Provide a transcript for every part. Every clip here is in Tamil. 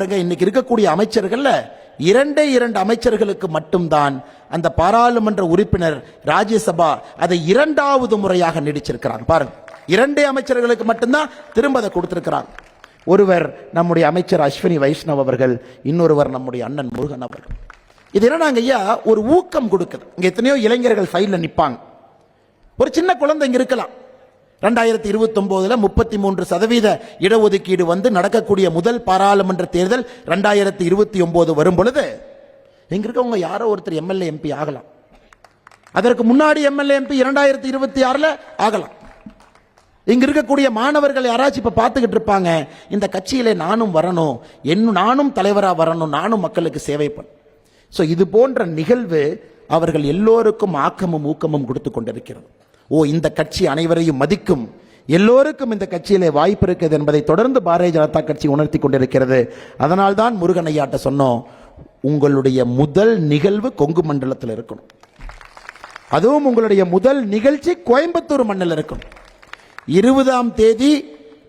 இன்னைக்கு இருக்கக்கூடிய அமைச்சர்கள்ல இரண்டே இரண்டு அமைச்சர்களுக்கு மட்டும்தான் அந்த பாராளுமன்ற உறுப்பினர் ராஜ்யசபா அதை இரண்டாவது முறையாக நீடிச்சிருக்கிறாங்க. பாருங்க, இரண்டே அமைச்சர்களுக்கு மட்டும்தான் திரும்ப அதை கொடுத்திருக்கிறாங்க. ஒருவர் நம்முடைய அமைச்சர் அஸ்வினி வைஷ்ணவ் அவர்கள், இன்னொருவர் நம்முடைய அண்ணன் முருகன் அவர்கள். இது என்னன்னாங்க ஐயா, ஒரு ஊக்கம் கொடுக்குது. இங்க எத்தனையோ இளைஞர்கள் சைட்ல நிப்பாங்க. ஒரு சின்ன குழந்தை இங்க இருக்கலாம். 2029 33% இடஒதுக்கீடு வந்து நடக்கக்கூடிய முதல் பாராளுமன்ற தேர்தல் 2029 வரும் பொழுது இங்க இருக்கவங்க யாரோ ஒருத்தர் எம்எல்ஏ எம்பி ஆகலாம். அதற்கு முன்னாடி எம்எல்ஏ எம்பி 2026 ஆகலாம். இங்க இருக்கக்கூடிய மாணவர்கள் யாராச்சும் இப்ப பார்த்துக்கிட்டு இருப்பாங்க, இந்த கட்சியிலே நானும் வரணும், நானும் தலைவரா வரணும், நானும் மக்களுக்கு சேவை பண்ண. சோ இது போன்ற நிகழ்வு அவர்கள் எல்லோருக்கும் ஆக்கமும் ஊக்கமும் கொடுத்து கொண்டிருக்கிறது. இந்த கட்சி அனைவரையும் மதிக்கும், எல்லோருக்கும் இந்த கட்சியிலே வாய்ப்பு இருக்கிறது என்பதை தொடர்ந்து பாரதிய ஜனதா கட்சி உணர்த்தி கொண்டிருக்கிறது. அதனால்தான் முருகன் ஐயாட்ட சொன்னோம், உங்களுடைய முதல் நிகழ்வு கொங்கு மண்டலத்தில் இருக்கணும், அதுவும் உங்களுடைய முதல் நிகழ்ச்சி கோயம்புத்தூர் மண்ணில் இருக்கணும். 20ஆம் தேதி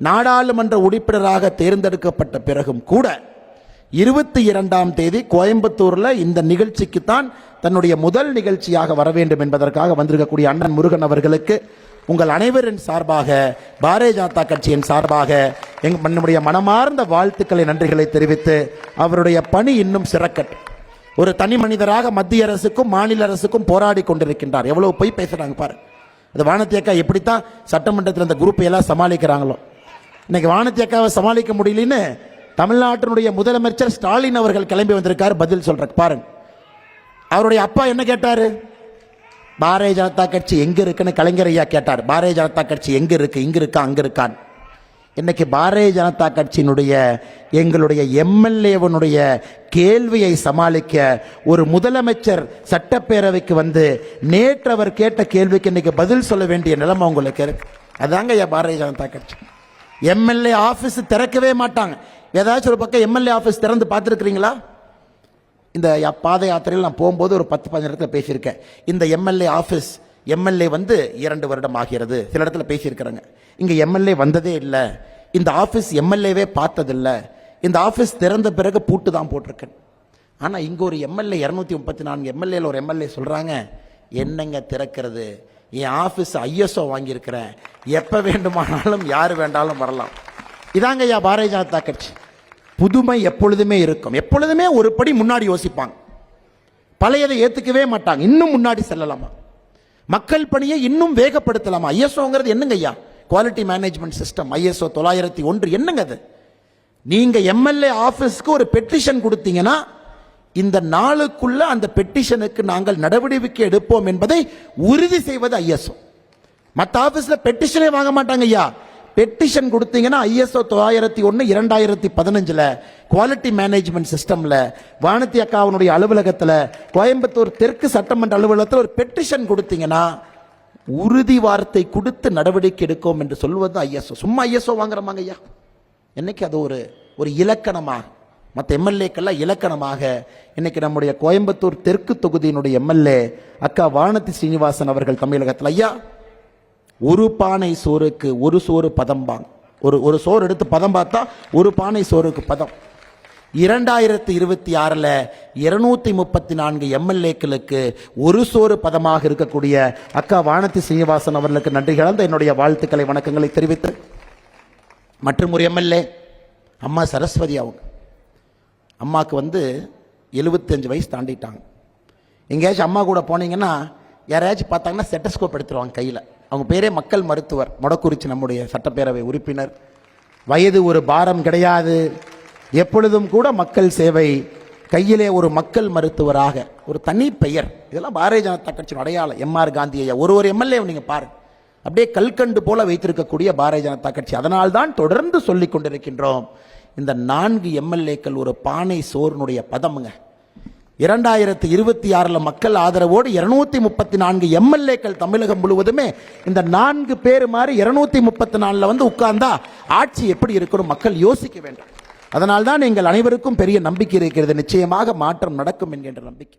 நாடாளுமன்ற உறுப்பினராக தேர்ந்தெடுக்கப்பட்ட பிறகும் கூட 22ஆம் தேதி கோயம்புத்தூர்ல இந்த நிகழ்ச்சிக்கு தான் தன்னுடைய முதல் நிகழ்ச்சியாக வர வேண்டும் என்பதற்காக வந்திருக்கக்கூடிய அண்ணன் முருகன் அவர்களுக்கு உங்கள் அனைவரின் சார்பாக, பாரதிய ஜனதா கட்சியின் சார்பாக நம்முடைய மனமார்ந்த வாழ்த்துக்களை, நன்றிகளை தெரிவித்து அவருடைய பணி இன்னும் சிறக்கட்டும். ஒரு தனி மனிதராக மத்திய அரசுக்கும் மாநில அரசுக்கும் போராடி கொண்டிருக்கின்றார். எவ்வளவு போய் பேசுறாங்க பாரு. அது வானதி அக்கா எப்படித்தான் சட்டமன்றத்தில் இந்த குரூப்பை எல்லாம் சமாளிக்கிறாங்களோ, இன்னைக்கு வானதி அக்காவை சமாளிக்க முடியலன்னு தமிழ்நாட்டினுடைய முதலமைச்சர் ஸ்டாலின் அவர்கள் கிளம்பி வந்திருக்காரு பதில் சொல்ற. பாருங்க, அவருடைய அப்பா என்ன கேட்டாரு, பாரதிய ஜனதா கட்சி எங்க இருக்குன்னு கலைஞர் ஐயா கேட்டார். பாரதிய ஜனதா கட்சி எங்க இருக்கு, இங்க இருக்கா அங்க இருக்கான். இன்னைக்கு பாரதிய ஜனதா கட்சியினுடைய எங்களுடைய எம்எல்ஏவனுடைய கேள்வியை சமாளிக்க ஒரு முதலமைச்சர் சட்டப்பேரவைக்கு வந்து நேற்று அவர் கேட்ட கேள்விக்கு இன்னைக்கு பதில் சொல்ல வேண்டிய நிலைமை உங்களுக்கு இருக்கு. அதாங்க ஐயா பாரதிய ஜனதா கட்சி. எம்எல்ஏ ஆபீஸ் திறக்கவே மாட்டாங்க. ஏதாச்சும் ஒரு பக்கம் எம்எல்ஏ ஆபீஸ் திறந்து பார்த்துருக்கிறீங்களா? இந்த பாத யாத்திரையில் நான் போகும்போது ஒரு 10-15 இடத்துல பேசியிருக்கேன். இந்த எம்எல்ஏ ஆபீஸ், எம்எல்ஏ வந்து 2 வருடம் ஆகிறது, சில இடத்துல பேசியிருக்கிறாங்க. இங்க எம்எல்ஏ வந்ததே இல்லை, இந்த ஆபீஸ் எம்எல்ஏவே பார்த்ததில்லை, இந்த ஆபீஸ் திறந்த பிறகு பூட்டு தான் போட்டிருக்கேன். ஆனா இங்க ஒரு எம்எல்ஏ 234 எம்எல்ஏ ஒரு எம்எல்ஏ சொல்றாங்க, என்னங்க திறக்கிறது, என் ஆபீஸ் ஐஎஸ்ஓ வாங்கியிருக்கிறேன், எப்ப வேண்டுமானாலும் யாரு வேண்டாலும் வரலாம். இதாங்க ஐயா பாரதிய ஜனதா கட்சி. புதுமை எப்பொழுதுமே இருக்கும், எப்பொழுதுமே ஒரு படி முன்னாடி யோசிப்பாங்க, பழையதை ஏத்துக்கவே மாட்டாங்க, இன்னும் முன்னாடி செல்லலாமா, மக்கள் பணியை இன்னும் வேகப்படுத்தலாமா. ஐஎஸ்ஓங்கிறது என்னங்க ஐயா, குவாலிட்டி மேனேஜ்மெண்ட் சிஸ்டம், ஐஎஸ்ஓ 901 என்னங்க அது. நீங்க எம்எல்ஏ ஆபீஸ்க்கு ஒரு பெட்டிஷன் கொடுத்தீங்கன்னா இந்த நாளுக்குள்ள அந்த பெட்டிஷனுக்கு நாங்கள் நடவடிக்கை எடுப்போம் என்பதை உறுதி செய்வது ஐஎஸ்ஓ. மற்ற ஆபீஸ்ல பெட்டிஷனே வாங்க மாட்டாங்க ஐயா. பெட்டிஷன் கொடுத்தீங்கன்னா ஐஎஸ்ஓ 901 2015 குவாலிட்டி மேனேஜ்மெண்ட் சிஸ்டம்ல வானதி அக்காவுடைய அலுவலகத்தில் கோயம்புத்தூர் தெற்கு சட்டமன்ற அலுவலகத்தில் ஒரு பெட்டிஷன் கொடுத்தீங்கன்னா உறுதி வார்த்தை கொடுத்து நடவடிக்கை எடுக்கும் என்று சொல்வது ஐஎஸ்ஓ. சும்மா ஐஎஸ்ஓ வாங்குறமாங்க ஐயா. இன்னைக்கு அது ஒரு இலக்கணமாக, மற்ற எம்எல்ஏக்கெல்லாம் இலக்கணமாக இன்னைக்கு நம்முடைய கோயம்புத்தூர் தெற்கு தொகுதியினுடைய எம்எல்ஏ அக்கா வானதி ஸ்ரீனிவாசன் அவர்கள் தமிழகத்தில், ஐயா ஒரு பானை சோறுக்கு ஒரு சோறு பதம் பாங்க, ஒரு சோறு எடுத்து பதம் பார்த்தா ஒரு பானை சோறுக்கு பதம். 2026 234 எம்எல்ஏக்களுக்கு ஒரு சோறு பதமாக இருக்கக்கூடிய அக்கா வானதி ஸ்ரீனிவாசன் அவர்களுக்கு நன்றி கலந்த என்னுடைய வாழ்த்துக்களை, வணக்கங்களை தெரிவித்து, மற்றும் ஒரு எம்எல்ஏ அம்மா சரஸ்வதி அவங்க, அம்மாவுக்கு வந்து 75 வயசு தாண்டிட்டாங்க. எங்கேயாச்சும் அம்மா கூட போனீங்கன்னா யாரையாச்சும் பார்த்தாங்கன்னா ஸ்டெத்தஸ்கோப் எடுத்துருவாங்க கையில். அவங்க பேரே மக்கள் மருத்துவர், மொடக்குறிச்சி நம்முடைய சட்டப்பேரவை உறுப்பினர். வயது ஒரு பாரம் கிடையாது, எப்பொழுதும் கூட மக்கள் சேவை, கையிலே ஒரு மக்கள் மருத்துவராக ஒரு தனி பெயர். இதெல்லாம் பாரதிய ஜனதா கட்சியின் அடையாளம். எம்ஆர் காந்தி ஐயா ஒரு எம்எல்ஏ நீங்க பாருங்க, அப்படியே கல்கண்டு போல வைத்திருக்கக்கூடிய பாரதிய ஜனதா கட்சி. அதனால்தான் தொடர்ந்து சொல்லிக் கொண்டிருக்கின்றோம், இந்த 4 எம்எல்ஏக்கள் ஒரு பானை சோறுனுடைய பதமுங்க. 2026 மக்கள் ஆதரவோடு 234 எம்எல்ஏக்கள் தமிழகம் முழுவதுமே இந்த 4 பேர் மாதிரி 234 வந்து உட்கார்ந்தா ஆட்சி எப்படி இருக்கணும் மக்கள் யோசிக்க வேண்டும். அதனால்தான் எங்கள் அனைவருக்கும் பெரிய நம்பிக்கை இருக்கிறது, நிச்சயமாக மாற்றம் நடக்கும் என்கின்ற நம்பிக்கை.